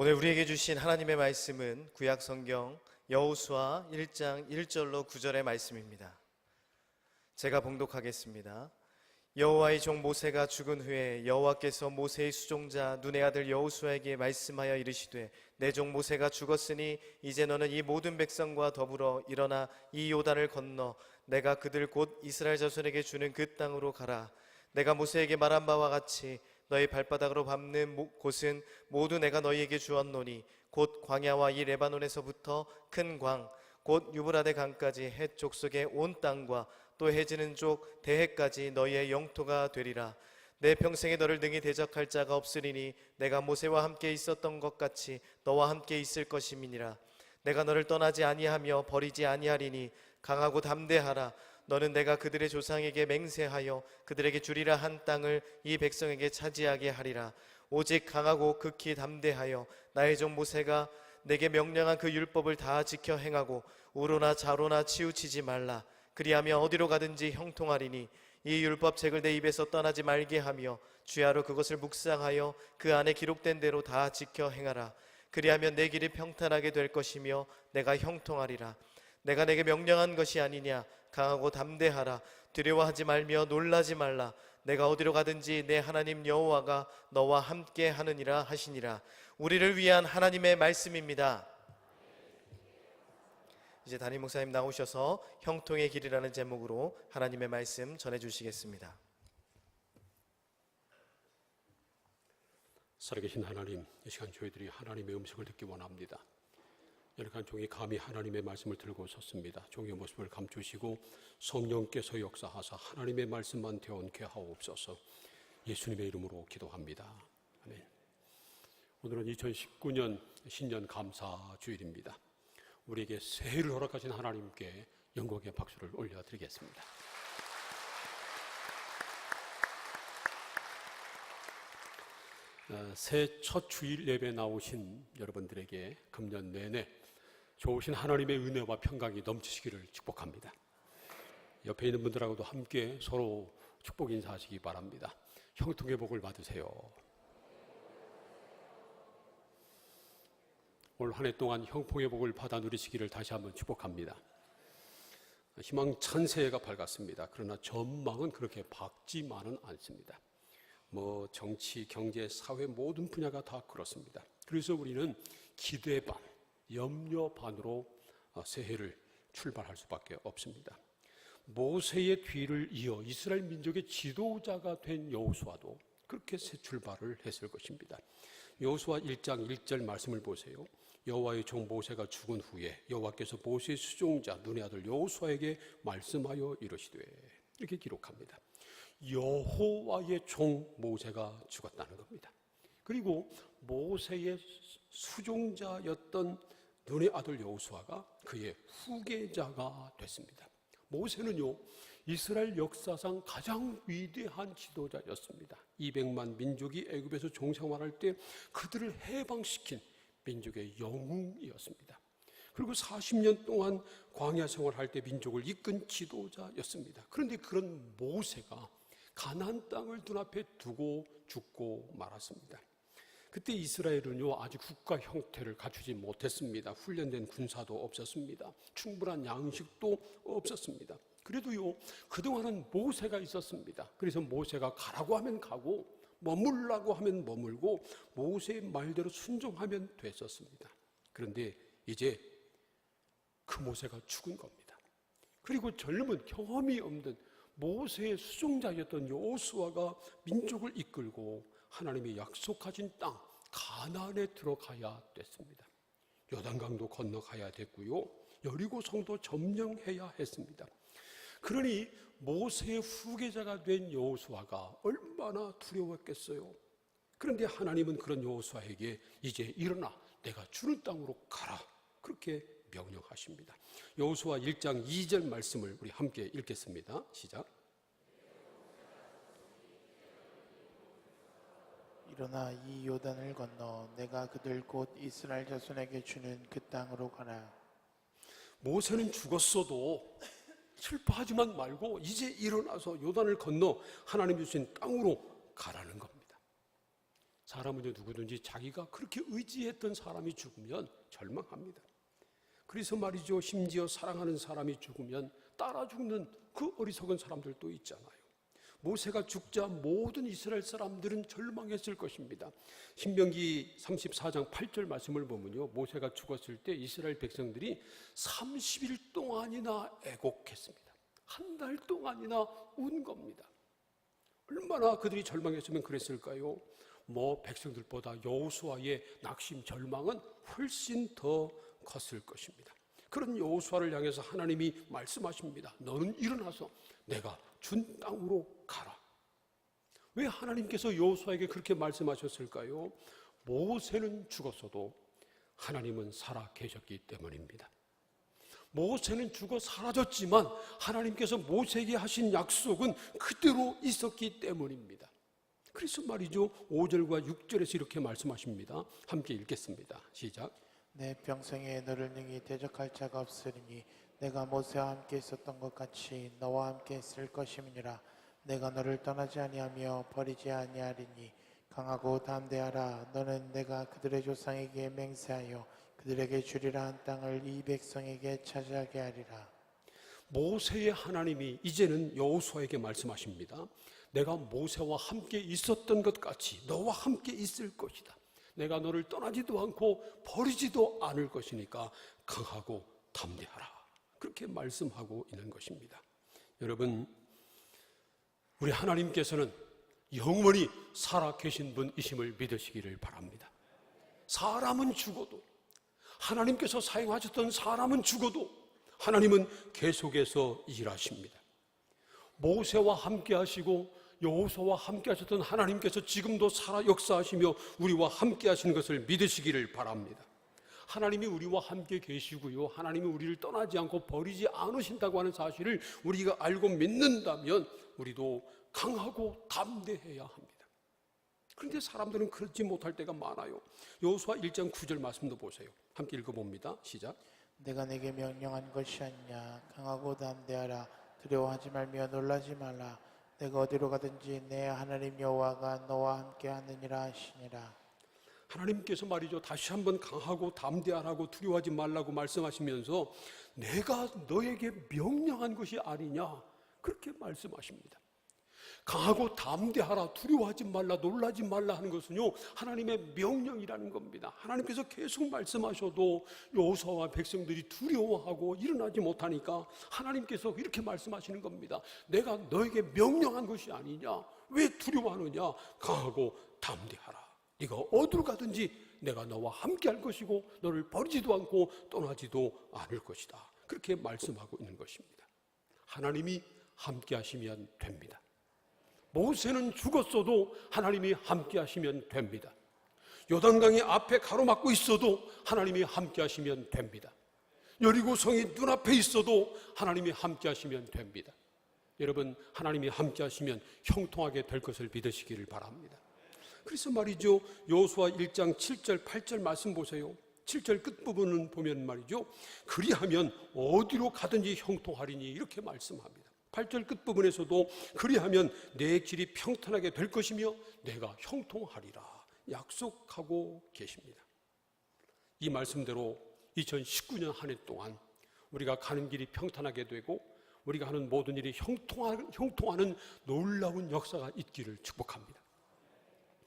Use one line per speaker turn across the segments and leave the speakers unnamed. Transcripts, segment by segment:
오늘 우리에게 주신 하나님의 말씀은 구약 성경 여호수아 1장 1절로 9절의 말씀입니다. 제가 봉독하겠습니다. 여호와의 종 모세가 죽은 후에 여호와께서 모세의 수종자 눈의 아들 여호수아에게 말씀하여 이르시되 내 종 모세가 죽었으니 이제 너는 이 모든 백성과 더불어 일어나 이 요단을 건너 내가 그들 곧 이스라엘 자손에게 주는 그 땅으로 가라. 내가 모세에게 말한 바와 같이 너희 발바닥으로 밟는 곳은 모두 내가 너희에게 주었노니 곧 광야와 이 레바논에서부터 큰 광 곧 유브라데 강까지 헷 족속의 온 땅과 또 해지는 족 대해까지 너희의 영토가 되리라. 내 평생에 너를 능히 대적할 자가 없으리니 내가 모세와 함께 있었던 것 같이 너와 함께 있을 것임이니라. 내가 너를 떠나지 아니하며 버리지 아니하리니 강하고 담대하라. 너는 내가 그들의 조상에게 맹세하여 그들에게 주리라 한 땅을 이 백성에게 차지하게 하리라. 오직 강하고 극히 담대하여 나의 종 모세가 내게 명령한 그 율법을 다 지켜 행하고 우로나 좌로나 치우치지 말라. 그리하면 어디로 가든지 형통하리니 이 율법책을 내 입에서 떠나지 말게 하며 주야로 그것을 묵상하여 그 안에 기록된 대로 다 지켜 행하라. 그리하면 내 길이 평탄하게 될 것이며 내가 형통하리라. 내가 내게 명령한 것이 아니냐. 강하고 담대하라. 두려워하지 말며 놀라지 말라. 내가 어디로 가든지 내 하나님 여호와가 너와 함께 하느니라 하시니라. 우리를 위한 하나님의 말씀입니다. 이제 담임 목사님 나오셔서 형통의 길이라는 제목으로 하나님의 말씀 전해주시겠습니다.
살아계신 하나님, 이 시간 저희들이 하나님의 음성을 듣기 원합니다. 연약한 종이 감히 하나님의 말씀을 들고 섰습니다. 종의 모습을 감추시고 성령께서 역사하사 하나님의 말씀만 되어온게 하옵소서. 예수님의 이름으로 기도합니다. 아멘. 오늘은 2019년 신년 감사 주일입니다. 우리에게 새해를 허락하신 하나님께 영광의 박수를 올려드리겠습니다. 새해 첫 주일 예배 나오신 여러분들에게 금년 내내 좋으신 하나님의 은혜와 평강이 넘치시기를 축복합니다. 옆에 있는 분들하고도 함께 서로 축복 인사하시기 바랍니다. 형통의 복을 받으세요. 올 한 해 동안 형통의 복을 받아 누리시기를 다시 한번 축복합니다. 희망찬 새해가 밝았습니다. 그러나 전망은 그렇게 밝지만은 않습니다. 정치, 경제, 사회 모든 분야가 다 그렇습니다. 그래서 우리는 기대 반, 염려 반으로 새해를 출발할 수밖에 없습니다. 모세의 뒤를 이어 이스라엘 민족의 지도자가 된 여호수아도 그렇게 새 출발을 했을 것입니다. 여호수아 1장 1절 말씀을 보세요. 여호와의 종 모세가 죽은 후에 여호와께서 모세의 수종자 눈의 아들 여호수아에게 말씀하여 이르시되, 이렇게 기록합니다. 여호와의 종 모세가 죽었다는 겁니다. 그리고 모세의 수종자였던 눈의 아들 여호수아가 그의 후계자가 됐습니다. 모세는요, 이스라엘 역사상 가장 위대한 지도자였습니다. 200만 민족이 애굽에서 종생활할 때 그들을 해방시킨 민족의 영웅이었습니다. 그리고 40년 동안 광야 생활할 때 민족을 이끈 지도자였습니다. 그런데 그런 모세가 가나안 땅을 눈앞에 두고 죽고 말았습니다. 그때 이스라엘은요, 아직 국가 형태를 갖추지 못했습니다. 훈련된 군사도 없었습니다. 충분한 양식도 없었습니다. 그래도요, 그동안은 모세가 있었습니다. 그래서 모세가 가라고 하면 가고 머물라고 하면 머물고 모세의 말대로 순종하면 됐었습니다. 그런데 이제 그 모세가 죽은 겁니다. 그리고 젊은 경험이 없는 모세의 수종자였던 여호수아가 민족을 이끌고 하나님이 약속하신 땅 가나안에 들어가야 됐습니다. 요단강도 건너가야 됐고요, 여리고 성도 점령해야 했습니다. 그러니 모세의 후계자가 된 여호수아가 얼마나 두려웠겠어요. 그런데 하나님은 그런 여호수아에게 이제 일어나 내가 주는 땅으로 가라, 그렇게 명령하십니다. 여호수아 1장 2절 말씀을 우리 함께 읽겠습니다. 시작.
일어나 이 요단을 건너 내가 그들 곧 이스라엘 자손에게 주는 그 땅으로 가라.
모세는 죽었어도 슬퍼하지만 말고 이제 일어나서 요단을 건너 하나님이 주신 땅으로 가라는 겁니다. 사람은요, 누구든지 자기가 그렇게 의지했던 사람이 죽으면 절망합니다. 그래서 말이죠, 심지어 사랑하는 사람이 죽으면 따라 죽는 그 어리석은 사람들도 있잖아요. 모세가 죽자 모든 이스라엘 사람들은 절망했을 것입니다. 신명기 34장 8절 말씀을 보면요, 모세가 죽었을 때 이스라엘 백성들이 30일 동안이나 애곡했습니다. 한 달 동안이나 운 겁니다. 얼마나 그들이 절망했으면 그랬을까요? 백성들보다 여호수아의 낙심 절망은 훨씬 더 컸을 것입니다. 그런 여호수아를 향해서 하나님이 말씀하십니다. 너는 일어나서 내가 준 땅으로 가라. 왜 하나님께서 여호수아에게 그렇게 말씀하셨을까요? 모세는 죽었어도 하나님은 살아 계셨기 때문입니다. 모세는 죽어 사라졌지만 하나님께서 모세에게 하신 약속은 그대로 있었기 때문입니다. 그래서 말이죠, 5절과 6절에서 이렇게 말씀하십니다. 함께 읽겠습니다. 시작.
내 평생에 너를 능히 대적할 자가 없으리니 내가 모세와 함께 있었던 것 같이 너와 함께 있을 것임이니라. 내가 너를 떠나지 아니하며 버리지 아니하리니 강하고 담대하라. 너는 내가 그들의 조상에게 맹세하여 그들에게 주리라 한 땅을 이 백성에게 차지하게 하리라.
모세의 하나님이 이제는 여호수아에게 말씀하십니다. 내가 모세와 함께 있었던 것 같이 너와 함께 있을 것이다. 내가 너를 떠나지도 않고 버리지도 않을 것이니까 강하고 담대하라. 그렇게 말씀하고 있는 것입니다. 여러분, 우리 하나님께서는 영원히 살아 계신 분이심을 믿으시기를 바랍니다. 사람은 죽어도, 하나님께서 사용하셨던 사람은 죽어도 하나님은 계속해서 일하십니다. 모세와 함께 하시고 여호수아와 함께 하셨던 하나님께서 지금도 살아 역사하시며 우리와 함께 하시는 것을 믿으시기를 바랍니다. 하나님이 우리와 함께 계시고요, 하나님이 우리를 떠나지 않고 버리지 않으신다고 하는 사실을 우리가 알고 믿는다면 우리도 강하고 담대해야 합니다. 그런데 사람들은 그렇지 못할 때가 많아요. 여호수아 1장 9절 말씀도 보세요. 함께 읽어봅니다. 시작.
내가 내게 명령한 것이 아니냐. 강하고 담대하라. 두려워하지 말며 놀라지 말라. 내가 어디로 가든지 내 하나님 여호와가 너와 함께 하느니라 하시니라.
하나님께서 말이죠, 다시 한번 강하고 담대하라고 두려워하지 말라고 말씀하시면서 내가 너에게 명령한 것이 아니냐, 그렇게 말씀하십니다. 강하고 담대하라, 두려워하지 말라, 놀라지 말라 하는 것은요, 하나님의 명령이라는 겁니다. 하나님께서 계속 말씀하셔도 여호수아와 백성들이 두려워하고 일어나지 못하니까 하나님께서 이렇게 말씀하시는 겁니다. 내가 너에게 명령한 것이 아니냐, 왜 두려워하느냐, 강하고 담대하라. 네가 어디로 가든지 내가 너와 함께 할 것이고 너를 버리지도 않고 떠나지도 않을 것이다. 그렇게 말씀하고 있는 것입니다. 하나님이 함께 하시면 됩니다. 모세는 죽었어도 하나님이 함께 하시면 됩니다. 요단강이 앞에 가로막고 있어도 하나님이 함께 하시면 됩니다. 여리고성이 눈앞에 있어도 하나님이 함께 하시면 됩니다. 여러분, 하나님이 함께 하시면 형통하게 될 것을 믿으시기를 바랍니다. 그래서 말이죠, 여호수아 1장 7절 8절 말씀 보세요. 7절 끝부분은 보면 말이죠, 그리하면 어디로 가든지 형통하리니 이렇게 말씀합니다. 8절 끝부분에서도 그리하면 내 길이 평탄하게 될 것이며 내가 형통하리라 약속하고 계십니다. 이 말씀대로 2019년 한 해 동안 우리가 가는 길이 평탄하게 되고 우리가 하는 모든 일이 형통하는 놀라운 역사가 있기를 축복합니다.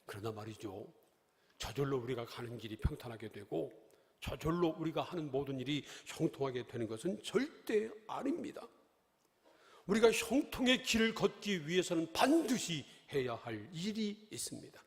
그러나 말이죠, 저절로 우리가 가는 길이 평탄하게 되고 저절로 우리가 하는 모든 일이 형통하게 되는 것은 절대 아닙니다. 우리가 형통의 길을 걷기 위해서는 반드시 해야 할 일이 있습니다.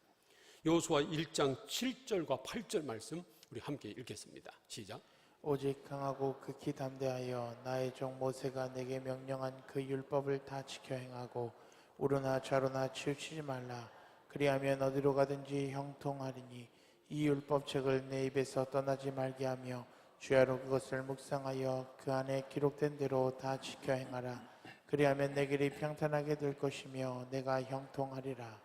여호수아 1장 7절과 8절 말씀 우리 함께 읽겠습니다. 시작.
오직 강하고 극히 담대하여 나의 종 모세가 내게 명령한 그 율법을 다 지켜 행하고 우로나 좌로나 치우치지 말라. 그리하면 어디로 가든지 형통하리니 이 율법책을 내 입에서 떠나지 말게 하며 주야로 그것을 묵상하여 그 안에 기록된 대로 다 지켜 행하라. 그리하면 내 길이 평탄하게 될 것이며 내가 형통하리라.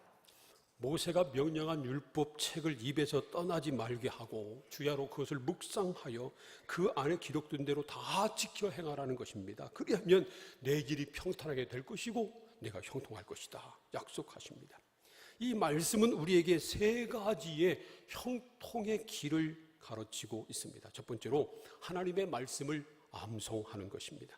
모세가 명령한 율법책을 입에서 떠나지 말게 하고 주야로 그것을 묵상하여 그 안에 기록된 대로 다 지켜 행하라는 것입니다. 그리하면 내 길이 평탄하게 될 것이고 내가 형통할 것이다 약속하십니다. 이 말씀은 우리에게 세 가지의 형통의 길을 가르치고 있습니다. 첫 번째로 하나님의 말씀을 암송하는 것입니다.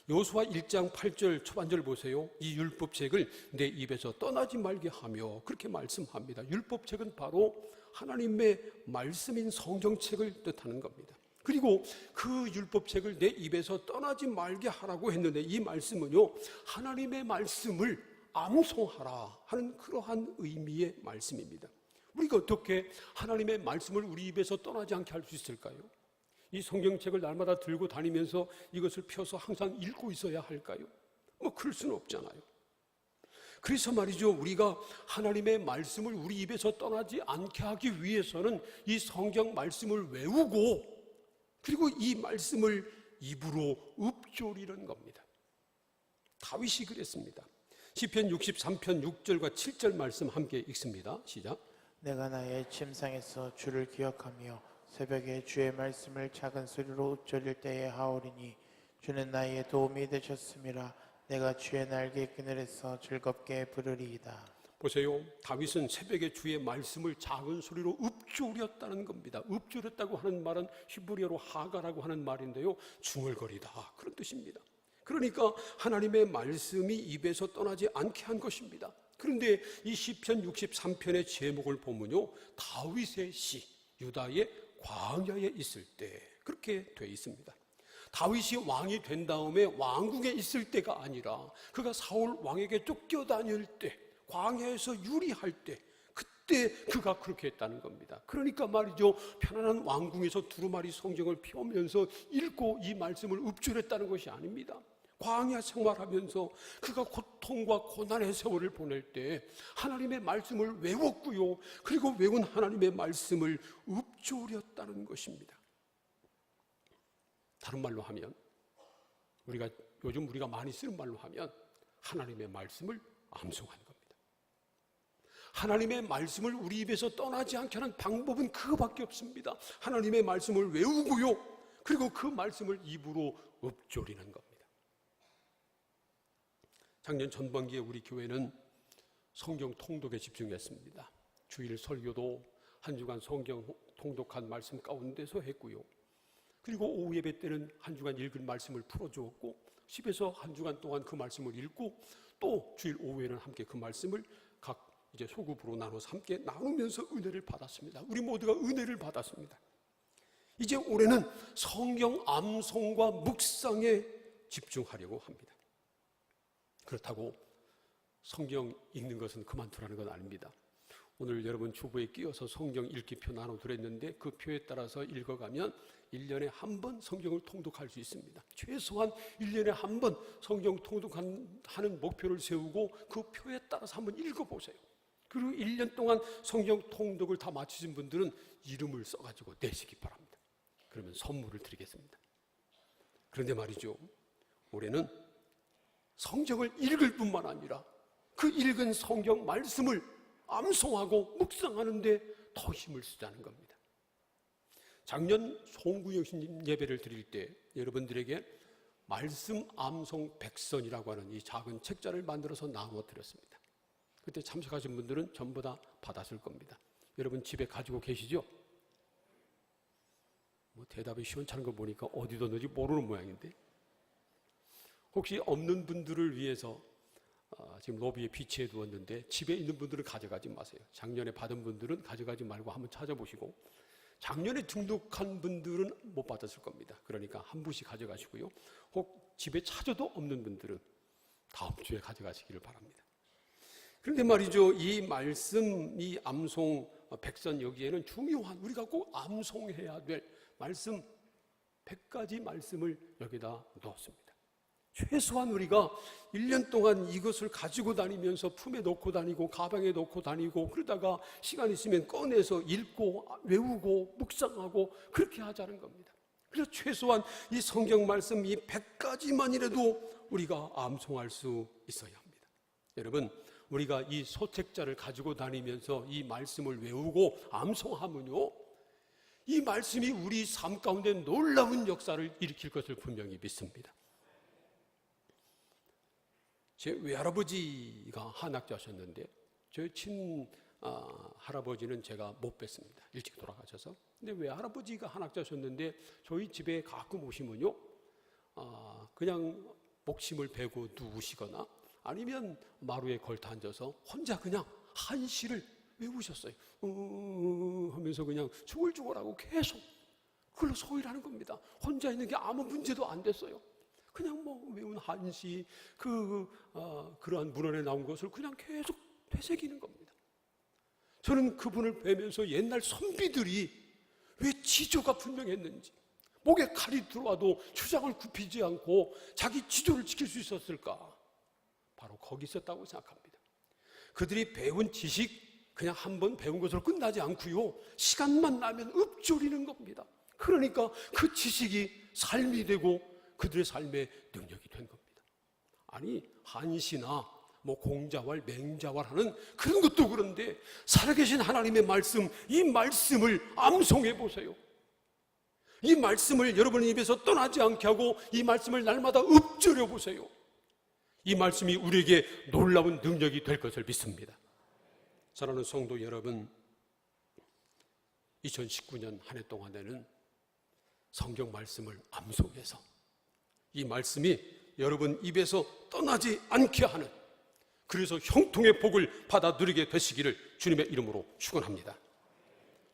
여호수아 1장 8절 초반절 보세요. 이 율법책을 내 입에서 떠나지 말게 하며 그렇게 말씀합니다. 율법책은 바로 하나님의 말씀인 성경책을 뜻하는 겁니다. 그리고 그 율법책을 내 입에서 떠나지 말게 하라고 했는데 이 말씀은요, 하나님의 말씀을 암송하라 하는 그러한 의미의 말씀입니다. 우리가 어떻게 하나님의 말씀을 우리 입에서 떠나지 않게 할 수 있을까요? 이 성경책을 날마다 들고 다니면서 이것을 펴서 항상 읽고 있어야 할까요? 그럴 수는 없잖아요. 그래서 말이죠, 우리가 하나님의 말씀을 우리 입에서 떠나지 않게 하기 위해서는 이 성경 말씀을 외우고 그리고 이 말씀을 입으로 읊조리는 겁니다. 다윗이 그랬습니다. 시편 63편 6절과 7절 말씀 함께 읽습니다. 시작.
내가 나의 침상에서 주를 기억하며 새벽에 주의 말씀을 작은 소리로 읊조릴 때에 하오리니 주는 나의 도움이 되셨음이라. 내가 주의 날개 그늘에서 즐겁게 부르리이다.
보세요. 다윗은 새벽에 주의 말씀을 작은 소리로 읊조렸다는 겁니다. 읊조렸다고 하는 말은 히브리어로 하가라고 하는 말인데요, 중얼거리다 그런 뜻입니다. 그러니까 하나님의 말씀이 입에서 떠나지 않게 한 것입니다. 그런데 이 시편 63편의 제목을 보면요, 다윗의 시, 유다의 광야에 있을 때 그렇게 돼 있습니다. 다윗이 왕이 된 다음에 왕궁에 있을 때가 아니라 그가 사울 왕에게 쫓겨다닐 때, 광야에서 유리할 때, 그때 그가 그렇게 했다는 겁니다. 그러니까 말이죠, 편안한 왕궁에서 두루마리 성경을 펴면서 읽고 이 말씀을 읊조렸다는 것이 아닙니다. 광야 생활하면서 그가 고통과 고난의 세월을 보낼 때 하나님의 말씀을 외웠고요, 그리고 외운 하나님의 말씀을 읊조렸다는 것입니다. 다른 말로 하면, 요즘 우리가 많이 쓰는 말로 하면 하나님의 말씀을 암송하는 겁니다. 하나님의 말씀을 우리 입에서 떠나지 않게 하는 방법은 그거밖에 없습니다. 하나님의 말씀을 외우고요, 그리고 그 말씀을 입으로 읊조리는 겁니다. 작년 전반기에 우리 교회는 성경 통독에 집중했습니다. 주일 설교도 한 주간 성경 통독한 말씀 가운데서 했고요, 그리고 오후 예배 때는 한 주간 읽은 말씀을 풀어주었고, 집에서 한 주간 동안 그 말씀을 읽고, 또 주일 오후에는 함께 그 말씀을 각 이제 소급으로 나눠서 함께 나누면서 은혜를 받았습니다. 우리 모두가 은혜를 받았습니다. 이제 올해는 성경 암송과 묵상에 집중하려고 합니다. 그렇다고 성경 읽는 것은 그만두라는 건 아닙니다. 오늘 여러분 주보에 끼워서 성경 읽기표 나눠드렸는데 그 표에 따라서 읽어가면 1년에 한 번 성경을 통독할 수 있습니다. 최소한 1년에 한 번 성경 통독하는 목표를 세우고 그 표에 따라서 한번 읽어보세요. 그리고 1년 동안 성경 통독을 다 마치신 분들은 이름을 써가지고 내시기 바랍니다. 그러면 선물을 드리겠습니다. 그런데 말이죠, 올해는 성경을 읽을 뿐만 아니라 그 읽은 성경 말씀을 암송하고 묵상하는 데 더 힘을 쓰자는 겁니다. 작년 송구영신 예배를 드릴 때 여러분들에게 말씀 암송 백선이라고 하는 이 작은 책자를 만들어서 나누어 드렸습니다. 그때 참석하신 분들은 전부 다 받았을 겁니다. 여러분 집에 가지고 계시죠? 대답이 시원찮은 거 보니까 어디 뒀는지 모르는 모양인데, 혹시 없는 분들을 위해서 지금 로비에 비치해 두었는데 집에 있는 분들은 가져가지 마세요. 작년에 받은 분들은 가져가지 말고 한번 찾아보시고, 작년에 등록한 분들은 못 받았을 겁니다. 그러니까 한 부씩 가져가시고요, 혹 집에 찾아도 없는 분들은 다음 주에 가져가시기를 바랍니다. 그런데 말이죠, 이 말씀, 이 암송 백선 여기에는 중요한, 우리가 꼭 암송해야 될 말씀 100가지 말씀을 여기다 넣었습니다. 최소한 우리가 1년 동안 이것을 가지고 다니면서 품에 넣고 다니고 가방에 넣고 다니고, 그러다가 시간 있으면 꺼내서 읽고 외우고 묵상하고 그렇게 하자는 겁니다. 그래서 최소한 이 성경 말씀 이 100가지만이라도 우리가 암송할 수 있어야 합니다. 여러분, 우리가 이 소책자를 가지고 다니면서 이 말씀을 외우고 암송하면요, 이 말씀이 우리 삶 가운데 놀라운 역사를 일으킬 것을 분명히 믿습니다. 제 외할아버지가 한학자셨는데 저희 할아버지는 제가 못 뵀습니다. 일찍 돌아가셔서. 근데 왜 할아버지가 한학자셨는데 저희 집에 가끔 오시면요, 그냥 목심을 베고 누우시거나 아니면 마루에 걸터 앉아서 혼자 그냥 한시를 외우셨어요. 하면서 그냥 중얼중얼하고 계속 그걸로 소일하는 겁니다. 혼자 있는 게 아무 문제도 안 됐어요. 그냥 뭐 외운 한시, 그러한 문헌에 나온 것을 그냥 계속 되새기는 겁니다. 저는 그분을 뵈면서 옛날 선비들이 왜 지조가 분명했는지, 목에 칼이 들어와도 주장을 굽히지 않고 자기 지조를 지킬 수 있었을까? 바로 거기 있었다고 생각합니다. 그들이 배운 지식, 그냥 한번 배운 것으로 끝나지 않고요, 시간만 나면 읊조리는 겁니다. 그러니까 그 지식이 삶이 되고 그들의 삶의 능력이 된 겁니다. 아니, 한시나 뭐 공자왈, 맹자왈 하는 그런 것도 그런데 살아계신 하나님의 말씀, 이 말씀을 암송해 보세요. 이 말씀을 여러분의 입에서 떠나지 않게 하고 이 말씀을 날마다 읊조려 보세요. 이 말씀이 우리에게 놀라운 능력이 될 것을 믿습니다. 사랑하는 성도 여러분, 2019년 한 해 동안에는 성경 말씀을 암송해서 이 말씀이 여러분 입에서 떠나지 않게 하는, 그래서 형통의 복을 받아 누리게 되시기를 주님의 이름으로 축원합니다.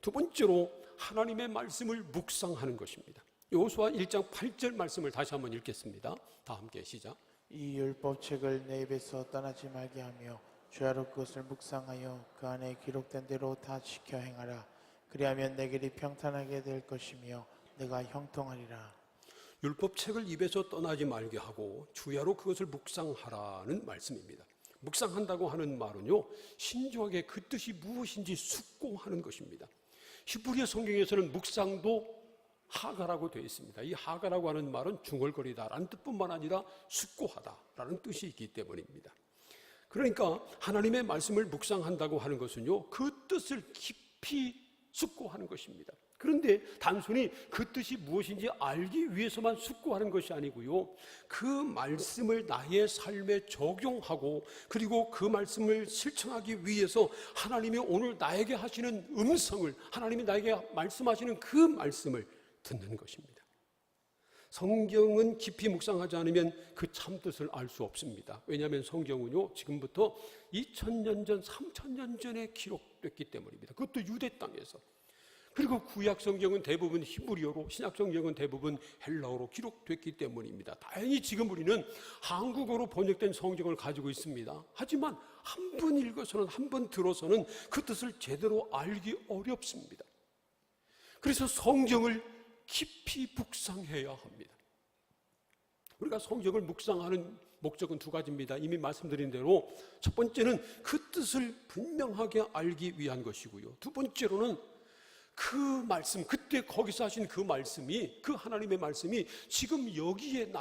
두 번째로 하나님의 말씀을 묵상하는 것입니다. 여호수아 1장 8절 말씀을 다시 한번 읽겠습니다. 다 함께 시작.
이 율법책을 내 입에서 떠나지 말게 하며 주야로 그것을 묵상하여 그 안에 기록된 대로 다 지켜 행하라. 그리하면 내 길이 평탄하게 될 것이며 내가 형통하리라.
율법책을 입에서 떠나지 말게 하고 주야로 그것을 묵상하라는 말씀입니다. 묵상한다고 하는 말은요, 신중하게 그 뜻이 무엇인지 숙고하는 것입니다. 히브리어 성경에서는 묵상도 하가라고 되어 있습니다. 이 하가라고 하는 말은 중얼거리다라는 뜻뿐만 아니라 숙고하다라는 뜻이 있기 때문입니다. 그러니까 하나님의 말씀을 묵상한다고 하는 것은요, 그 뜻을 깊이 숙고하는 것입니다. 그런데 단순히 그 뜻이 무엇인지 알기 위해서만 숙고하는 것이 아니고요, 그 말씀을 나의 삶에 적용하고 그리고 그 말씀을 실천하기 위해서 하나님이 오늘 나에게 하시는 음성을, 하나님이 나에게 말씀하시는 그 말씀을 듣는 것입니다. 성경은 깊이 묵상하지 않으면 그 참뜻을 알 수 없습니다. 왜냐하면 성경은요, 지금부터 2000년 전, 3000년 전에 기록됐기 때문입니다. 그것도 유대 땅에서. 그리고 구약 성경은 대부분 히브리어로, 신약 성경은 대부분 헬라어로 기록됐기 때문입니다. 다행히 지금 우리는 한국어로 번역된 성경을 가지고 있습니다. 하지만 한 번 읽어서는, 한 번 들어서는 그 뜻을 제대로 알기 어렵습니다. 그래서 성경을 깊이 묵상해야 합니다. 우리가 성경을 묵상하는 목적은 두 가지입니다. 이미 말씀드린 대로 첫 번째는 그 뜻을 분명하게 알기 위한 것이고요, 두 번째로는 그 말씀, 그때 거기서 하신 그 말씀이, 그 하나님의 말씀이 지금 여기에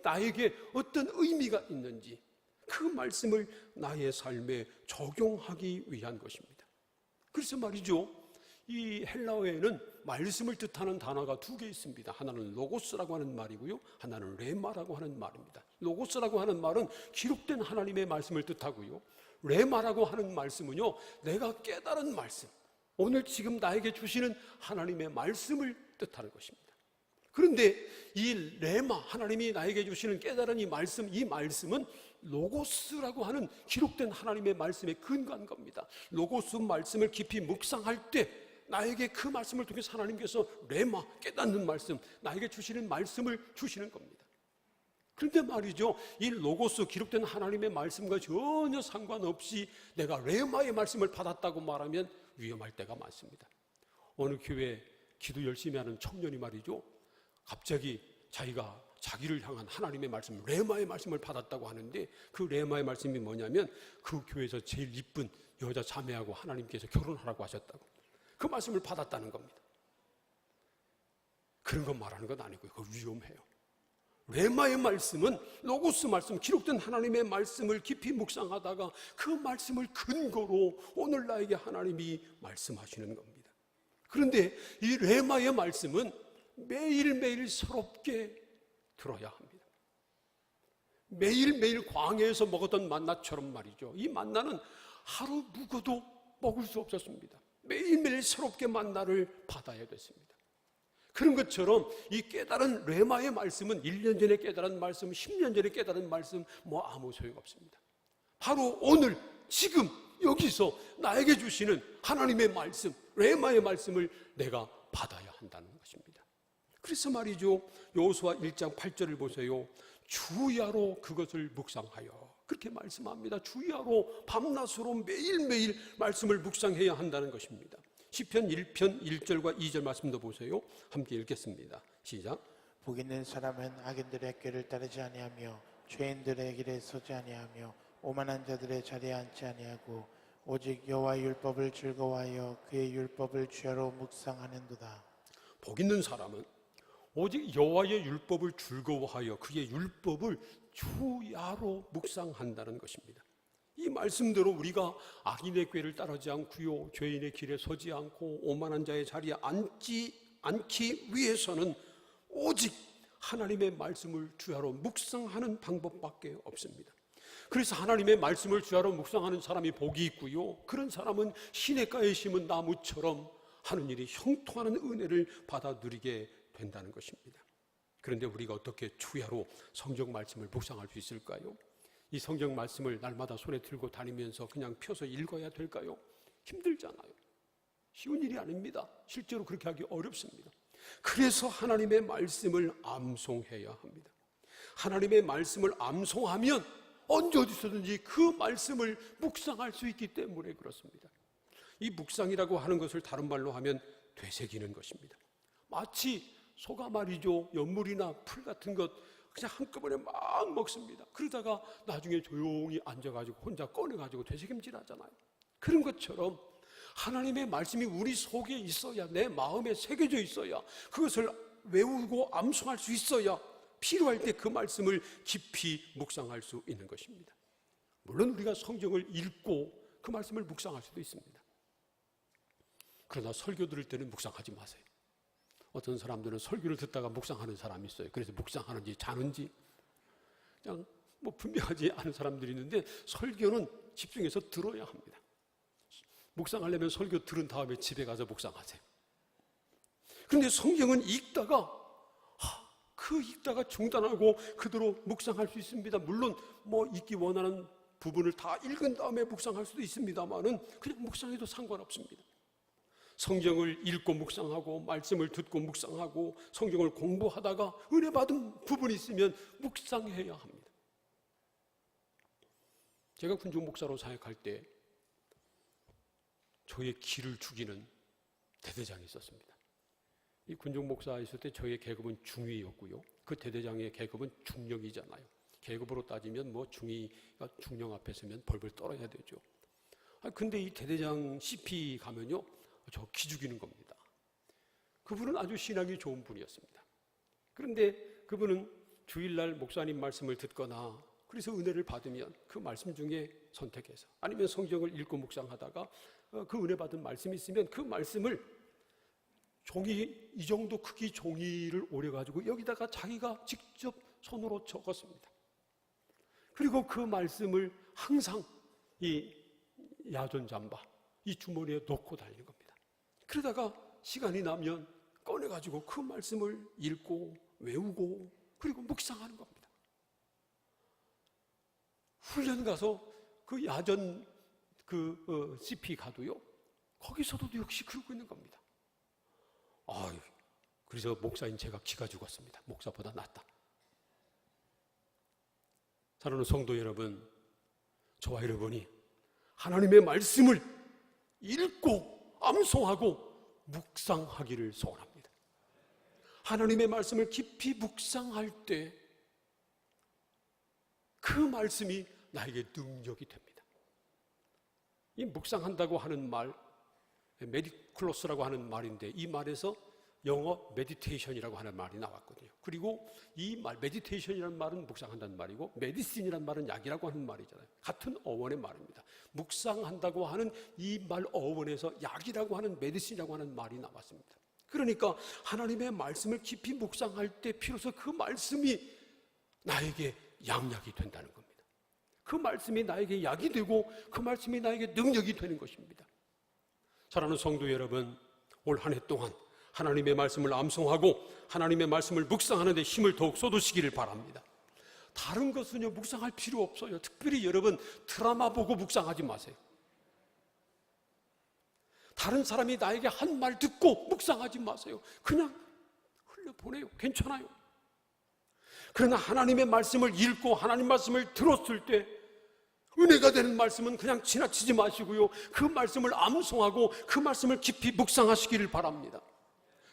나에게 어떤 의미가 있는지 그 말씀을 나의 삶에 적용하기 위한 것입니다. 그래서 말이죠, 이 헬라어에는 말씀을 뜻하는 단어가 두 개 있습니다. 하나는 로고스라고 하는 말이고요, 하나는 레마라고 하는 말입니다. 로고스라고 하는 말은 기록된 하나님의 말씀을 뜻하고요, 레마라고 하는 말씀은요, 내가 깨달은 말씀, 오늘 지금 나에게 주시는 하나님의 말씀을 뜻하는 것입니다. 그런데 이 레마, 하나님이 나에게 주시는 깨달은 이 말씀은 로고스라고 하는 기록된 하나님의 말씀에 근거한 겁니다. 로고스 말씀을 깊이 묵상할 때 나에게 그 말씀을 통해서 하나님께서 레마, 깨닫는 말씀, 나에게 주시는 말씀을 주시는 겁니다. 그런데 말이죠, 이 로고스, 기록된 하나님의 말씀과 전혀 상관없이 내가 레마의 말씀을 받았다고 말하면 위험할 때가 많습니다. 어느 교회 기도 열심히 하는 청년이 말이죠, 갑자기 자기를 향한 하나님의 말씀, 레마의 말씀을 받았다고 하는데, 그 레마의 말씀이 뭐냐면 그 교회에서 제일 이쁜 여자 자매하고 하나님께서 결혼하라고 하셨다고, 그 말씀을 받았다는 겁니다. 그런 거 말하는 건 아니고요, 그거 위험해요. 레마의 말씀은 로고스 말씀, 기록된 하나님의 말씀을 깊이 묵상하다가 그 말씀을 근거로 오늘 나에게 하나님이 말씀하시는 겁니다. 그런데 이 레마의 말씀은 매일매일 새롭게 들어야 합니다. 매일매일 광야에서 먹었던 만나처럼 말이죠. 이 만나는 하루 묵어도 먹을 수 없었습니다. 매일매일 새롭게 만나를 받아야 됐습니다. 그런 것처럼 이 깨달은 레마의 말씀은 1년 전에 깨달은 말씀, 10년 전에 깨달은 말씀 뭐 아무 소용없습니다. 바로 오늘 지금 여기서 나에게 주시는 하나님의 말씀, 레마의 말씀을 내가 받아야 한다는 것입니다. 그래서 말이죠, 여호수아 1장 8절을 보세요. 주야로 그것을 묵상하여, 그렇게 말씀합니다. 주야로 밤낮으로 매일매일 말씀을 묵상해야 한다는 것입니다. 시편 1편 1절과 2절 말씀도 보세요. 함께 읽겠습니다. 시작.
복 있는 사람은 악인들의 꾀를 따르지 아니하며 죄인들의 길에 서지 아니하며 오만한 자들의 자리에 앉지 아니하고 오직 여호와의 율법을 즐거워하여 그의 율법을 주야로 묵상하는도다.
복 있는 사람은 오직 여호와의 율법을 즐거워하여 그의 율법을 주야로 묵상한다는 것입니다. 이 말씀대로 우리가 악인의 꾀를 따르지 않고요, 죄인의 길에 서지 않고 오만한 자의 자리에 앉지 않기 위해서는 오직 하나님의 말씀을 주야로 묵상하는 방법밖에 없습니다. 그래서 하나님의 말씀을 주야로 묵상하는 사람이 복이 있고요, 그런 사람은 시냇가에 심은 나무처럼 하는 일이 형통하는 은혜를 받아 누리게 된다는 것입니다. 그런데 우리가 어떻게 주야로 성경 말씀을 묵상할 수 있을까요? 이 성경 말씀을 날마다 손에 들고 다니면서 그냥 펴서 읽어야 될까요? 힘들잖아요. 쉬운 일이 아닙니다. 실제로 그렇게 하기 어렵습니다. 그래서 하나님의 말씀을 암송해야 합니다. 하나님의 말씀을 암송하면 언제 어디서든지 그 말씀을 묵상할 수 있기 때문에 그렇습니다. 이 묵상이라고 하는 것을 다른 말로 하면 되새기는 것입니다. 마치 소가 말이죠, 연물이나 풀 같은 것 그냥 한꺼번에 막 먹습니다. 그러다가 나중에 조용히 앉아가지고 혼자 꺼내가지고 되새김질 하잖아요. 그런 것처럼 하나님의 말씀이 우리 속에 있어야, 내 마음에 새겨져 있어야, 그것을 외우고 암송할 수 있어야 필요할 때 그 말씀을 깊이 묵상할 수 있는 것입니다. 물론 우리가 성경을 읽고 그 말씀을 묵상할 수도 있습니다. 그러나 설교 들을 때는 묵상하지 마세요. 어떤 사람들은 설교를 듣다가 묵상하는 사람이 있어요. 그래서 묵상하는지 자는지 그냥 뭐 분명하지 않은 사람들이 있는데, 설교는 집중해서 들어야 합니다. 묵상하려면 설교 들은 다음에 집에 가서 묵상하세요. 그런데 성경은 읽다가 읽다가 중단하고 그대로 묵상할 수 있습니다. 물론 뭐 읽기 원하는 부분을 다 읽은 다음에 묵상할 수도 있습니다만은 그냥 묵상해도 상관없습니다. 성경을 읽고 묵상하고 말씀을 듣고 묵상하고 성경을 공부하다가 은혜 받은 부분이 있으면 묵상해야 합니다. 제가 군중 목사로 사역할 때 저의 기를 죽이는 대대장이 있었습니다. 이 군중 목사 있을 때 저의 계급은 중위였고요, 그 대대장의 계급은 중령이잖아요. 계급으로 따지면 뭐 중위가 중령 앞에 서면 벌벌 떨어야 되죠. 근데 이 대대장 CP 가면요, 저 기죽이는 겁니다. 그분은 아주 신앙이 좋은 분이었습니다. 그런데 그분은 주일날 목사님 말씀을 듣거나 그래서 은혜를 받으면 그 말씀 중에 선택해서, 아니면 성경을 읽고 묵상하다가 그 은혜 받은 말씀이 있으면 그 말씀을 종이, 이 정도 크기 종이를 오려가지고 여기다가 자기가 직접 손으로 적었습니다. 그리고 그 말씀을 항상 이 야전 잠바, 이 주머니에 넣고 다니는 겁니다. 그러다가 시간이 나면 꺼내가지고 그 말씀을 읽고 외우고 그리고 묵상하는 겁니다. 훈련 가서 그 야전 CP 가도요, 거기서도 역시 그러고 있는 겁니다. 그래서 목사인 제가 기가 죽었습니다. 목사보다 낫다. 사랑하는 성도 여러분, 저와 여러분이 하나님의 말씀을 읽고 암송하고 묵상하기를 소원합니다. 하나님의 말씀을 깊이 묵상할 때 그 말씀이 나에게 능력이 됩니다. 이 묵상한다고 하는 말, 메디클로스라고 하는 말인데, 이 말에서 영어 메디테이션이라고 하는 말이 나왔거든요. 그리고 이 말, 메디테이션이라는 말은 묵상한다는 말이고, 메디신이라는 말은 약이라고 하는 말이잖아요. 같은 어원의 말입니다. 묵상한다고 하는 이 말 어원에서 약이라고 하는 메디신이라고 하는 말이 나왔습니다. 그러니까 하나님의 말씀을 깊이 묵상할 때 비로소 그 말씀이 나에게 양약이 된다는 겁니다. 그 말씀이 나에게 약이 되고 그 말씀이 나에게 능력이 되는 것입니다. 사랑하는 성도 여러분, 올 한 해 동안 하나님의 말씀을 암송하고 하나님의 말씀을 묵상하는 데 힘을 더욱 쏟으시기를 바랍니다. 다른 것은요, 묵상할 필요 없어요. 특별히 여러분, 드라마 보고 묵상하지 마세요. 다른 사람이 나에게 한 말 듣고 묵상하지 마세요. 그냥 흘려보내요. 괜찮아요. 그러나 하나님의 말씀을 읽고 하나님 말씀을 들었을 때 은혜가 되는 말씀은 그냥 지나치지 마시고요, 그 말씀을 암송하고 그 말씀을 깊이 묵상하시기를 바랍니다.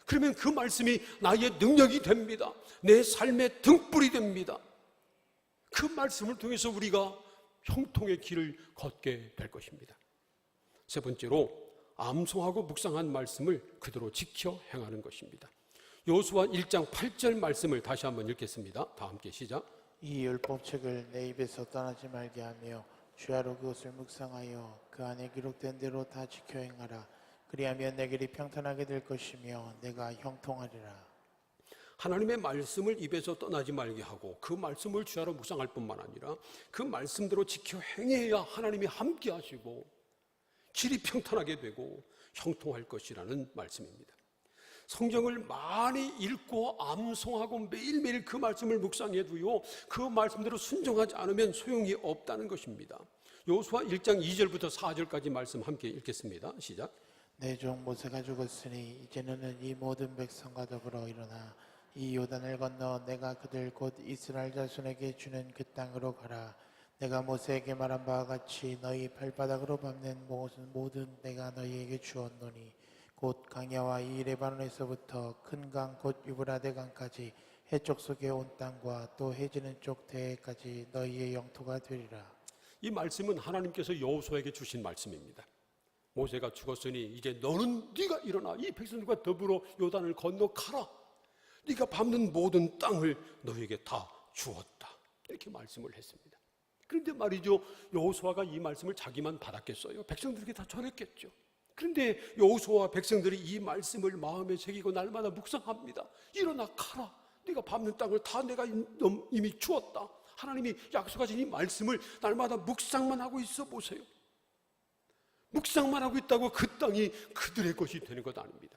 그러면 그 말씀이 나의 능력이 됩니다. 내 삶의 등불이 됩니다. 그 말씀을 통해서 우리가 형통의 길을 걷게 될 것입니다. 세 번째로, 암송하고 묵상한 말씀을 그대로 지켜 행하는 것입니다. 여호수아 1장 8절 말씀을 다시 한번 읽겠습니다. 다 함께 시작.
이 율법책을 내 입에서 떠나지 말게 하며 주야로 그것을 묵상하여 그 안에 기록된 대로 다 지켜 행하라. 그리하면 내 길이 평탄하게 될 것이며 내가 형통하리라.
하나님의 말씀을 입에서 떠나지 말게 하고 그 말씀을 주야로 묵상할 뿐만 아니라 그 말씀대로 지켜 행해야 하나님이 함께 하시고 길이 평탄하게 되고 형통할 것이라는 말씀입니다. 성경을 많이 읽고 암송하고 매일매일 그 말씀을 묵상해도요, 그 말씀대로 순종하지 않으면 소용이 없다는 것입니다. 여호수아 1장 2절부터 4절까지 말씀 함께 읽겠습니다. 시작.
내 종 모세가 죽었으니 이제 너는 이 모든 백성과 더불어 일어나 이 요단을 건너 내가 그들 곧 이스라엘 자손에게 주는 그 땅으로 가라. 내가 모세에게 말한 바와 같이 너희 발바닥으로 밟는 모든 내가 너희에게 주었노니 곧 강야와 이 레바논에서부터 큰 강 곧 유브라데 강까지 해쪽 속에 온 땅과 또 해지는 쪽 대해까지 너희의 영토가 되리라.
이 말씀은 하나님께서 여호수아에게 주신 말씀입니다. 모세가 죽었으니 이제 너는 네가 일어나 이 백성들과 더불어 요단을 건너 가라. 네가 밟는 모든 땅을 너에게 다 주었다. 이렇게 말씀을 했습니다. 그런데 말이죠, 여호수아가 이 말씀을 자기만 받았겠어요? 백성들에게 다 전했겠죠. 그런데 여호수아와 백성들이 이 말씀을 마음에 새기고 날마다 묵상합니다. 일어나 가라. 네가 밟는 땅을 다 내가 이미 주었다. 하나님이 약속하신 이 말씀을 날마다 묵상만 하고 있어 보세요. 묵상만 하고 있다고 그 땅이 그들의 것이 되는 것 아닙니다.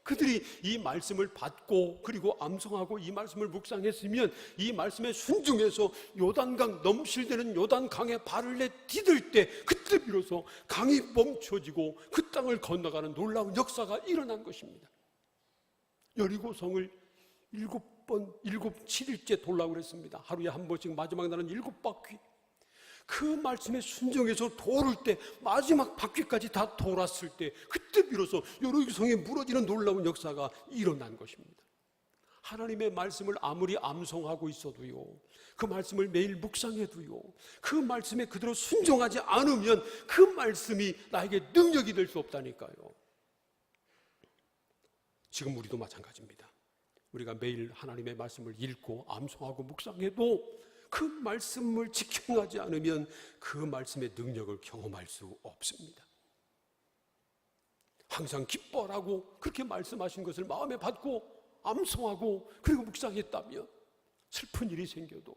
그들이 이 말씀을 받고 그리고 암송하고 이 말씀을 묵상했으면 이 말씀에 순종해서 요단강 넘실대는 요단강에 발을 내디딜 때 그때 비로소 강이 멈춰지고 그 땅을 건너가는 놀라운 역사가 일어난 것입니다. 여리고성을 7일째 돌라고 그랬습니다. 하루에 한 번씩 마지막 날은 7바퀴. 그 말씀에 순종해서 돌을 때 마지막 바퀴까지 다 돌았을 때 그때 비로소 여리고성이 무너지는 놀라운 역사가 일어난 것입니다. 하나님의 말씀을 아무리 암송하고 있어도요, 그 말씀을 매일 묵상해도요, 그 말씀에 그대로 순종하지 않으면 그 말씀이 나에게 능력이 될 수 없다니까요. 지금 우리도 마찬가지입니다. 우리가 매일 하나님의 말씀을 읽고 암송하고 묵상해도 그 말씀을 지켜하지 않으면 그 말씀의 능력을 경험할 수 없습니다. 항상 기뻐라고 그렇게 말씀하신 것을 마음에 받고 암송하고 그리고 묵상했다면 슬픈 일이 생겨도,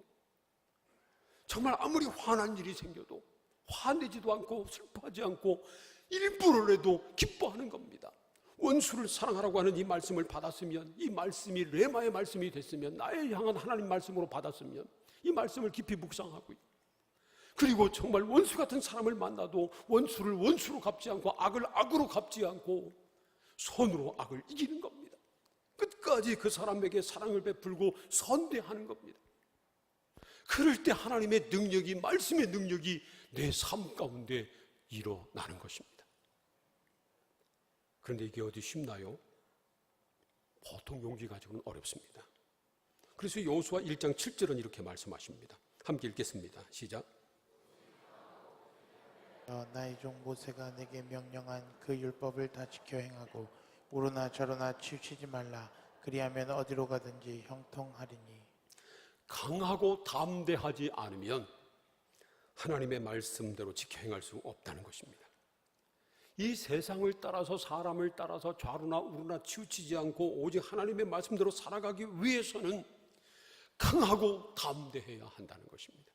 정말 아무리 화난 일이 생겨도 화내지도 않고 슬퍼하지 않고 일부러라도 기뻐하는 겁니다. 원수를 사랑하라고 하는 이 말씀을 받았으면, 이 말씀이 레마의 말씀이 됐으면, 나의 향한 하나님 말씀으로 받았으면 이 말씀을 깊이 묵상하고요, 그리고 정말 원수 같은 사람을 만나도 원수를 원수로 갚지 않고 악을 악으로 갚지 않고 선으로 악을 이기는 겁니다. 끝까지 그 사람에게 사랑을 베풀고 선대하는 겁니다. 그럴 때 하나님의 능력이, 말씀의 능력이 내 삶 가운데 일어나는 것입니다. 그런데 이게 어디 쉽나요? 보통 용기 가지고는 어렵습니다. 그래서 여호수아 1장 7절은 이렇게 말씀하십니다. 함께 읽겠습니다. 시작.
나의 종 모세가 내게 명령한 그 율법을 다 지켜 행하고 우로나 저로나 치우치지 말라. 그리하면 어디로 가든지 형통하리니.
강하고 담대하지 않으면 하나님의 말씀대로 지켜 행할 수 없다는 것입니다. 이 세상을 따라서, 사람을 따라서 좌로나 우로나 치우치지 않고 오직 하나님의 말씀대로 살아가기 위해서는 강하고 담대해야 한다는 것입니다.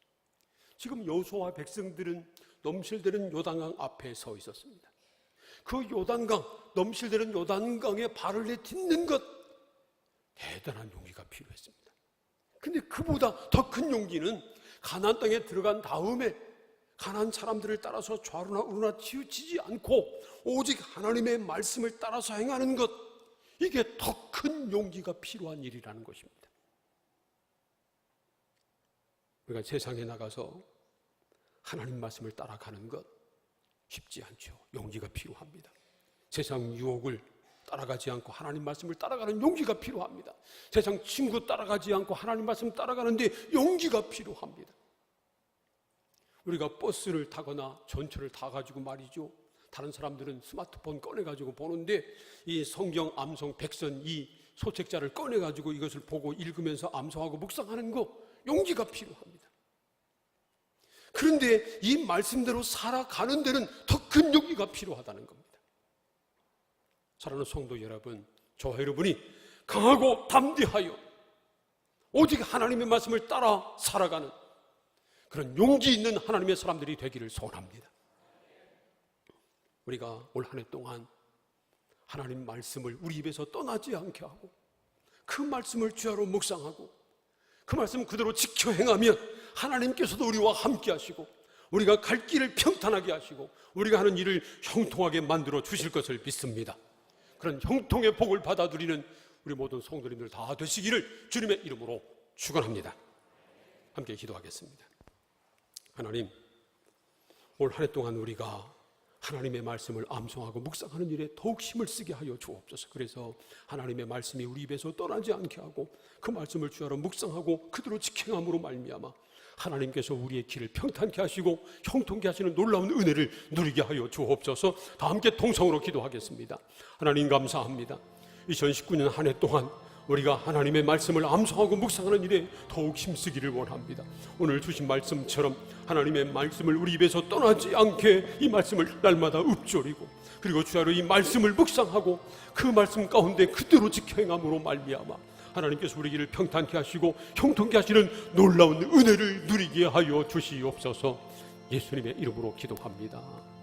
지금 여호수아와 백성들은 넘실대는 요단강 앞에 서 있었습니다. 그 요단강, 넘실대는 요단강에 발을 내딛는 것, 대단한 용기가 필요했습니다. 근데 그보다 더 큰 용기는 가나안 땅에 들어간 다음에 가나안 사람들을 따라서 좌로나 우로나 치우치지 않고 오직 하나님의 말씀을 따라서 행하는 것, 이게 더 큰 용기가 필요한 일이라는 것입니다. 우리가 세상에 나가서 하나님 말씀을 따라가는 것 쉽지 않죠. 용기가 필요합니다. 세상 유혹을 따라가지 않고 하나님 말씀을 따라가는 용기가 필요합니다. 세상 친구 따라가지 않고 하나님 말씀 따라가는데 용기가 필요합니다. 우리가 버스를 타거나 전철을 타가지고 말이죠, 다른 사람들은 스마트폰 꺼내가지고 보는데 이 성경 암송 백선 이 소책자를 꺼내가지고 이것을 보고 읽으면서 암송하고 묵상하는 거 용기가 필요합니다. 그런데 이 말씀대로 살아가는 데는 더 큰 용기가 필요하다는 겁니다. 사랑하는 성도 여러분, 저와 여러분이 강하고 담대하여 오직 하나님의 말씀을 따라 살아가는 그런 용기 있는 하나님의 사람들이 되기를 소원합니다. 우리가 올 한 해 동안 하나님 말씀을 우리 입에서 떠나지 않게 하고 그 말씀을 주야로 묵상하고 그 말씀 그대로 지켜 행하면 하나님께서도 우리와 함께 하시고 우리가 갈 길을 평탄하게 하시고 우리가 하는 일을 형통하게 만들어 주실 것을 믿습니다. 그런 형통의 복을 받아 누리는 우리 모든 성도님들 다 되시기를 주님의 이름으로 축원합니다. 함께 기도하겠습니다. 하나님, 올 한 해 동안 우리가 하나님의 말씀을 암송하고 묵상하는 일에 더욱 힘을 쓰게 하여 주옵소서. 그래서 하나님의 말씀이 우리 입에서 떠나지 않게 하고 그 말씀을 주야로 묵상하고 그대로 직행함으로 말미암아 하나님께서 우리의 길을 평탄케 하시고 형통케 하시는 놀라운 은혜를 누리게 하여 주옵소서. 다 함께 동성으로 기도하겠습니다. 하나님 감사합니다. 2019년 한 해 동안 우리가 하나님의 말씀을 암송하고 묵상하는 일에 더욱 힘쓰기를 원합니다. 오늘 주신 말씀처럼 하나님의 말씀을 우리 입에서 떠나지 않게 이 말씀을 날마다 읊조리고 그리고 주야로 이 말씀을 묵상하고 그 말씀 가운데 그대로 지켜 행함으로 말미암아 하나님께서 우리 길을 평탄케 하시고 형통케 하시는 놀라운 은혜를 누리게 하여 주시옵소서. 예수님의 이름으로 기도합니다.